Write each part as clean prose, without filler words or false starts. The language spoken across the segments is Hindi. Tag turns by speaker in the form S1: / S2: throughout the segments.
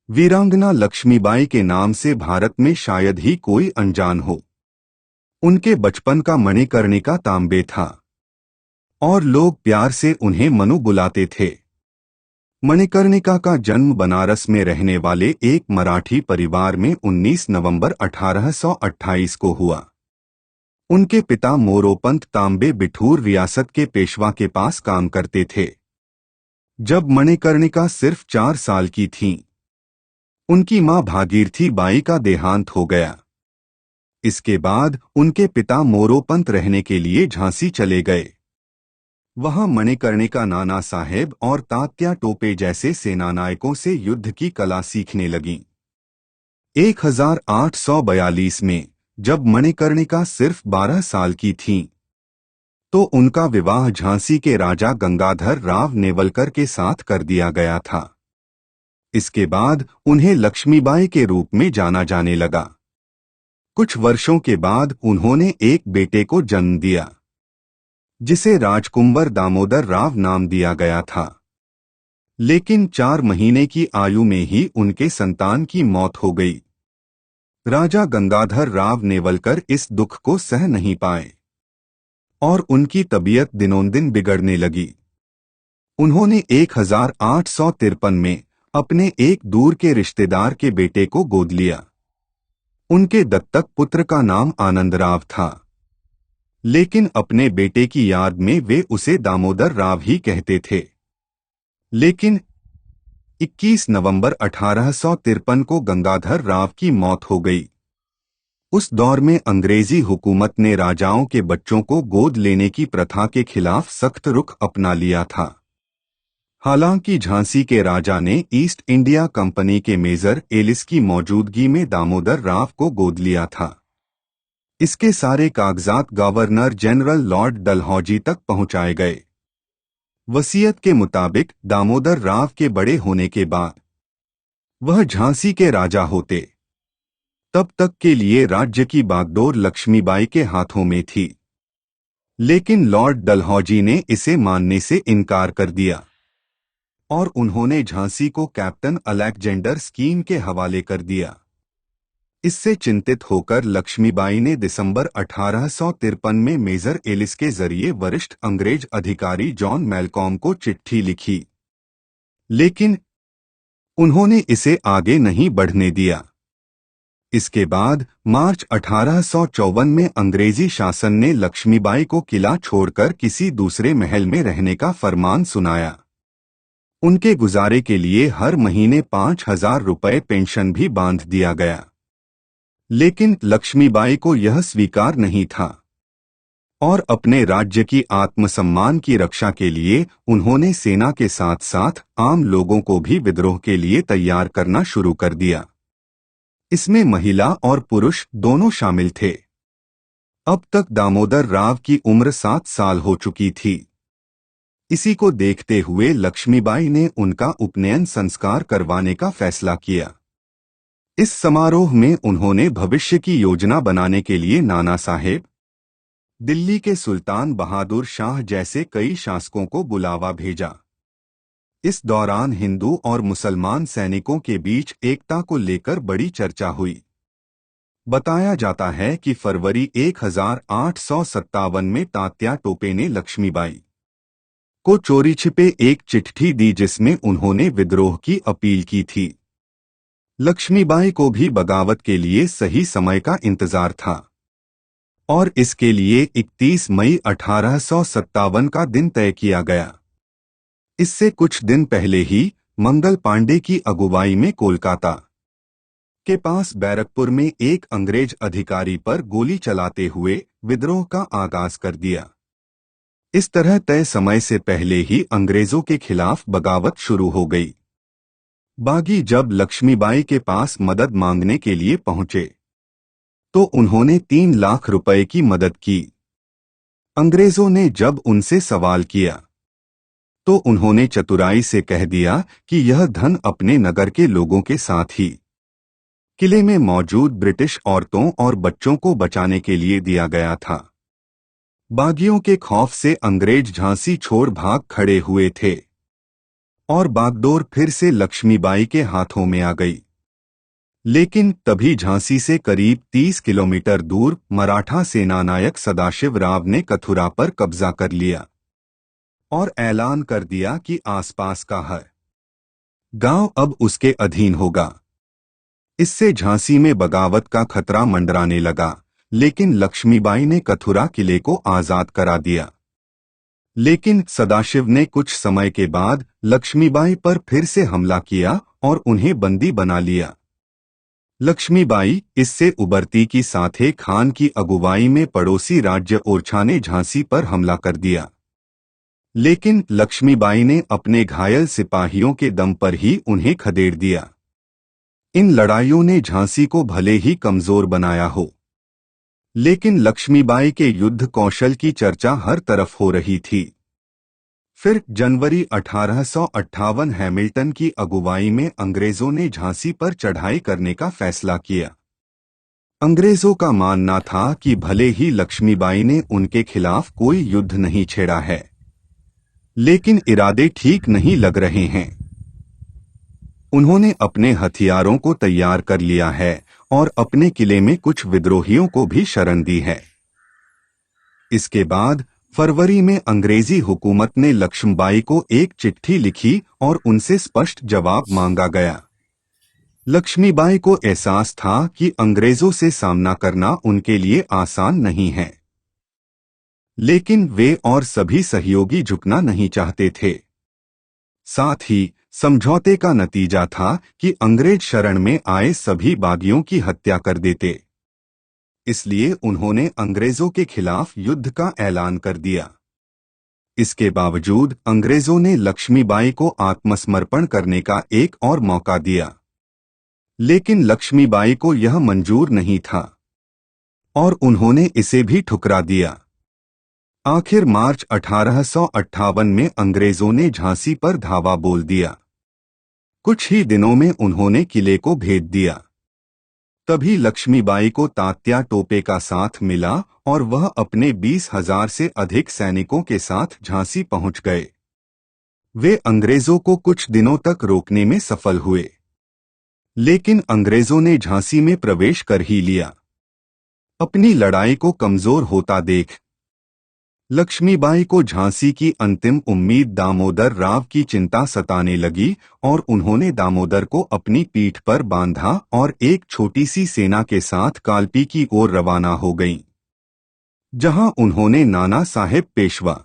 S1: वीरांगना लक्ष्मीबाई के नाम से भारत में शायद ही कोई अनजान हो। उनके बचपन का मणिकर्णिका तांबे था और लोग प्यार से उन्हें मनु बुलाते थे। मणिकर्णिका का जन्म बनारस में रहने वाले एक मराठी परिवार में 19 नवंबर 1828 को हुआ। उनके पिता मोरोपंत तांबे बिठूर रियासत के पेशवा के पास काम करते थे। जब मणिकर्णिका सिर्फ 4 साल की थीं, उनकी मां भागीरथी बाई का देहांत हो गया। इसके बाद उनके पिता मोरोपंत रहने के लिए झांसी चले गए। वहां मणिकर्णिका नाना साहेब और तात्या टोपे जैसे सेनानायकों से युद्ध की कला सीखने लगीं। 1842 में जब मणिकर्णिका सिर्फ 12 साल की थीं, तो उनका विवाह झांसी के राजा गंगाधर राव नेवलकर के साथ कर दिया गया था। इसके बाद उन्हें लक्ष्मीबाई के रूप में जाना जाने लगा। कुछ वर्षों के बाद उन्होंने एक बेटे को जन्म दिया, जिसे राजकुंवर दामोदर राव नाम दिया गया था। लेकिन 4 महीने की आयु में ही उनके संतान की मौत हो गई। राजा गंगाधर राव नेवलकर इस दुख को सह नहीं पाए और उनकी तबीयत दिनोंदिन बिगड़ने लगी। उन्होंने 1853 में अपने एक दूर के रिश्तेदार के बेटे को गोद लिया। उनके दत्तक पुत्र का नाम आनंदराव था, लेकिन अपने बेटे की याद में वे उसे दामोदर राव ही कहते थे। लेकिन 21 नवंबर 1853 को गंगाधर राव की मौत हो गई। उस दौर में अंग्रेजी हुकूमत ने राजाओं के बच्चों को गोद लेने की प्रथा के खिलाफ सख्त रुख अपना लिया था। हालांकि झांसी के राजा ने ईस्ट इंडिया कंपनी के मेजर एलिस की मौजूदगी में दामोदर राव को गोद लिया था। इसके सारे कागजात गवर्नर जनरल लॉर्ड डलहौजी तक पहुंचाए गए। वसीयत के मुताबिक दामोदर राव के बड़े होने के बाद वह झांसी के राजा होते। तब तक के लिए राज्य की बागडोर लक्ष्मीबाई के हाथों में थी, लेकिन लॉर्ड डलहौजी ने इसे मानने से इनकार कर दिया और उन्होंने झांसी को कैप्टन अलेक्जेंडर स्कीम के हवाले कर दिया। इससे चिंतित होकर लक्ष्मीबाई ने दिसंबर 1853 में मेजर एलिस के जरिए वरिष्ठ अंग्रेज अधिकारी जॉन मैलकॉम को चिट्ठी लिखी, लेकिन उन्होंने इसे आगे नहीं बढ़ने दिया। इसके बाद मार्च 1854 में अंग्रेजी शासन ने लक्ष्मीबाई को किला छोड़कर किसी दूसरे महल में रहने का फरमान सुनाया। उनके गुजारे के लिए हर महीने 5,000 रुपये पेंशन भी बांध दिया गया, लेकिन लक्ष्मीबाई को यह स्वीकार नहीं था और अपने राज्य की आत्मसम्मान की रक्षा के लिए उन्होंने सेना के साथ साथ आम लोगों को भी विद्रोह के लिए तैयार करना शुरू कर दिया। इसमें महिला और पुरुष दोनों शामिल थे। अब तक दामोदर राव की उम्र 7 साल हो चुकी थी। इसी को देखते हुए लक्ष्मीबाई ने उनका उपनयन संस्कार करवाने का फैसला किया। इस समारोह में उन्होंने भविष्य की योजना बनाने के लिए नाना साहेब, दिल्ली के सुल्तान बहादुर शाह जैसे कई शासकों को बुलावा भेजा। इस दौरान हिंदू और मुसलमान सैनिकों के बीच एकता को लेकर बड़ी चर्चा हुई। बताया जाता है कि फरवरी 1857 में तात्या टोपे ने लक्ष्मीबाई को चोरी छिपे एक चिट्ठी दी, जिसमें उन्होंने विद्रोह की अपील की थी। लक्ष्मीबाई को भी बगावत के लिए सही समय का इंतजार था और इसके लिए 31 मई 1857 का दिन तय किया गया। इससे कुछ दिन पहले ही मंगल पांडे की अगुवाई में कोलकाता के पास बैरकपुर में एक अंग्रेज अधिकारी पर गोली चलाते हुए विद्रोह का आगाज कर दिया। इस तरह तय समय से पहले ही अंग्रेजों के खिलाफ बगावत शुरू हो गई। बागी जब लक्ष्मीबाई के पास मदद मांगने के लिए पहुंचे, तो उन्होंने 3 लाख रुपए की मदद की। अंग्रेजों ने जब उनसे सवाल किया, तो उन्होंने चतुराई से कह दिया कि यह धन अपने नगर के लोगों के साथ ही किले में मौजूद ब्रिटिश औरतों और बच्चों को बचाने के लिए दिया गया था। बागियों के खौफ से अंग्रेज झांसी छोड़ भाग खड़े हुए थे। और बागडोर फिर से लक्ष्मीबाई के हाथों में आ गई। लेकिन तभी झांसी से करीब 30 किलोमीटर दूर मराठा सेनानायक सदाशिव राव ने कथुरा पर कब्जा कर लिया और ऐलान कर दिया कि आसपास का हर गांव अब उसके अधीन होगा। इससे झांसी में बगावत का खतरा मंडराने लगा, लेकिन लक्ष्मीबाई ने कथुरा किले को आजाद करा दिया। लेकिन सदाशिव ने कुछ समय के बाद लक्ष्मीबाई पर फिर से हमला किया और उन्हें बंदी बना लिया। लक्ष्मीबाई इससे उबरती की साथे खान की अगुवाई में पड़ोसी राज्य ओरछा ने झांसी पर हमला कर दिया। लेकिन लक्ष्मीबाई ने अपने घायल सिपाहियों के दम पर ही उन्हें खदेड़ दिया। इन लड़ाइयों ने झांसी को भले ही कमजोर बनाया हो, लेकिन लक्ष्मीबाई के युद्ध कौशल की चर्चा हर तरफ हो रही थी। फिर जनवरी 1858 हैमिल्टन की अगुवाई में अंग्रेजों ने झांसी पर चढ़ाई करने का फैसला किया। अंग्रेजों का मानना था कि भले ही लक्ष्मीबाई ने उनके खिलाफ कोई युद्ध नहीं छेड़ा है, लेकिन इरादे ठीक नहीं लग रहे हैं। उन्होंने अपने हथियारों को तैयार कर लिया है और अपने किले में कुछ विद्रोहियों को भी शरण दी है। इसके बाद फरवरी में अंग्रेजी हुकूमत ने लक्ष्मीबाई को एक चिट्ठी लिखी और उनसे स्पष्ट जवाब मांगा गया। लक्ष्मीबाई को एहसास था कि अंग्रेजों से सामना करना उनके लिए आसान नहीं है, लेकिन वे और सभी सहयोगी झुकना नहीं चाहते थे। साथ ही समझौते का नतीजा था कि अंग्रेज शरण में आए सभी बागियों की हत्या कर देते। इसलिए उन्होंने अंग्रेजों के खिलाफ युद्ध का ऐलान कर दिया। इसके बावजूद अंग्रेजों ने लक्ष्मीबाई को आत्मसमर्पण करने का एक और मौका दिया, लेकिन लक्ष्मीबाई को यह मंजूर नहीं था और उन्होंने इसे भी ठुकरा दिया। आखिर मार्च 1858 में अंग्रेजों ने झांसी पर धावा बोल दिया। कुछ ही दिनों में उन्होंने किले को भेद दिया। तभी लक्ष्मीबाई को तात्या टोपे का साथ मिला और वह अपने 20,000 से अधिक सैनिकों के साथ झांसी पहुंच गए। वे अंग्रेजों को कुछ दिनों तक रोकने में सफल हुए, लेकिन अंग्रेजों ने झांसी में प्रवेश कर ही लिया। अपनी लड़ाई को कमजोर होता देख लक्ष्मीबाई को झांसी की अंतिम उम्मीद दामोदर राव की चिंता सताने लगी और उन्होंने दामोदर को अपनी पीठ पर बांधा और एक छोटी सी सेना के साथ कालपी की ओर रवाना हो गईं, जहां उन्होंने नाना साहेब पेशवा,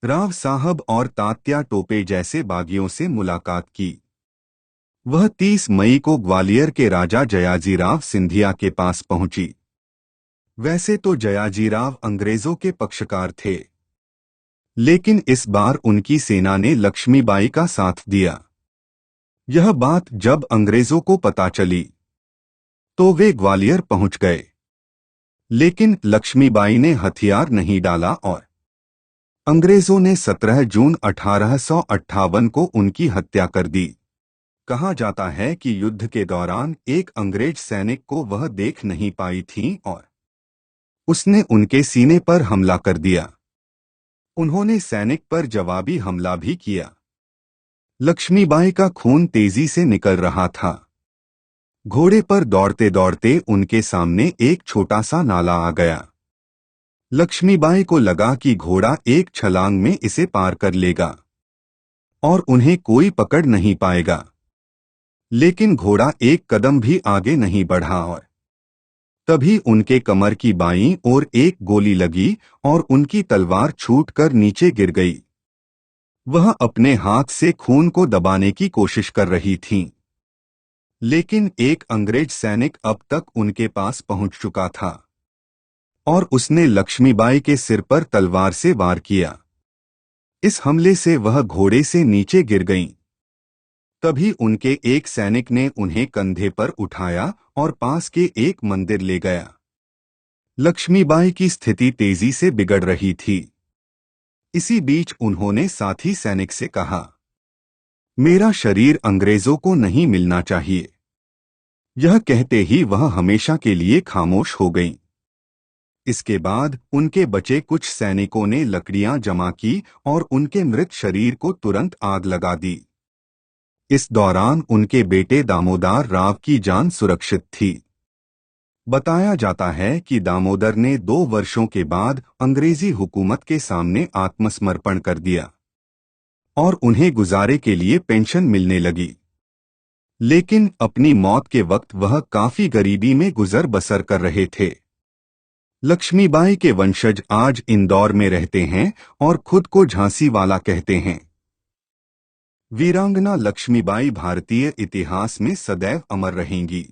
S1: राव साहब और तात्या टोपे जैसे बागियों से मुलाकात की। वह 30 मई को ग्वालियर के राजा जयाजीराव सिंधिया के पास पहुंची। वैसे तो जयाजीराव अंग्रेजों के पक्षकार थे, लेकिन इस बार उनकी सेना ने लक्ष्मीबाई का साथ दिया। यह बात जब अंग्रेजों को पता चली तो वे ग्वालियर पहुंच गए, लेकिन लक्ष्मीबाई ने हथियार नहीं डाला और अंग्रेजों ने 17 जून 1858 को उनकी हत्या कर दी। कहा जाता है कि युद्ध के दौरान एक अंग्रेज सैनिक को वह देख नहीं पाई थी और उसने उनके सीने पर हमला कर दिया। उन्होंने सैनिक पर जवाबी हमला भी किया। लक्ष्मीबाई का खून तेजी से निकल रहा था। घोड़े पर दौड़ते दौड़ते उनके सामने एक छोटा सा नाला आ गया। लक्ष्मीबाई को लगा कि घोड़ा एक छलांग में इसे पार कर लेगा और उन्हें कोई पकड़ नहीं पाएगा, लेकिन घोड़ा एक कदम भी आगे नहीं बढ़ा और तभी उनके कमर की बाईं ओर एक गोली लगी और उनकी तलवार छूटकर नीचे गिर गई। वह अपने हाथ से खून को दबाने की कोशिश कर रही थीं, लेकिन एक अंग्रेज सैनिक अब तक उनके पास पहुंच चुका था और उसने लक्ष्मीबाई के सिर पर तलवार से वार किया। इस हमले से वह घोड़े से नीचे गिर गईं। तभी उनके एक सैनिक ने उन्हें कंधे पर उठाया और पास के एक मंदिर ले गया। लक्ष्मीबाई की स्थिति तेजी से बिगड़ रही थी। इसी बीच उन्होंने साथी सैनिक से कहा, मेरा शरीर अंग्रेजों को नहीं मिलना चाहिए। यह कहते ही वह हमेशा के लिए खामोश हो गईं। इसके बाद उनके बचे कुछ सैनिकों ने लकड़ियां जमा की और उनके मृत शरीर को तुरंत आग लगा दी। इस दौरान उनके बेटे दामोदर राव की जान सुरक्षित थी। बताया जाता है कि दामोदर ने 2 वर्षों के बाद अंग्रेजी हुकूमत के सामने आत्मसमर्पण कर दिया और उन्हें गुजारे के लिए पेंशन मिलने लगी। लेकिन अपनी मौत के वक्त वह काफी गरीबी में गुजर बसर कर रहे थे। लक्ष्मीबाई के वंशज आज इंदौर में रहते हैं और खुद को झांसी वाला कहते हैं। वीरांगना लक्ष्मीबाई भारतीय इतिहास में सदैव अमर रहेंगी।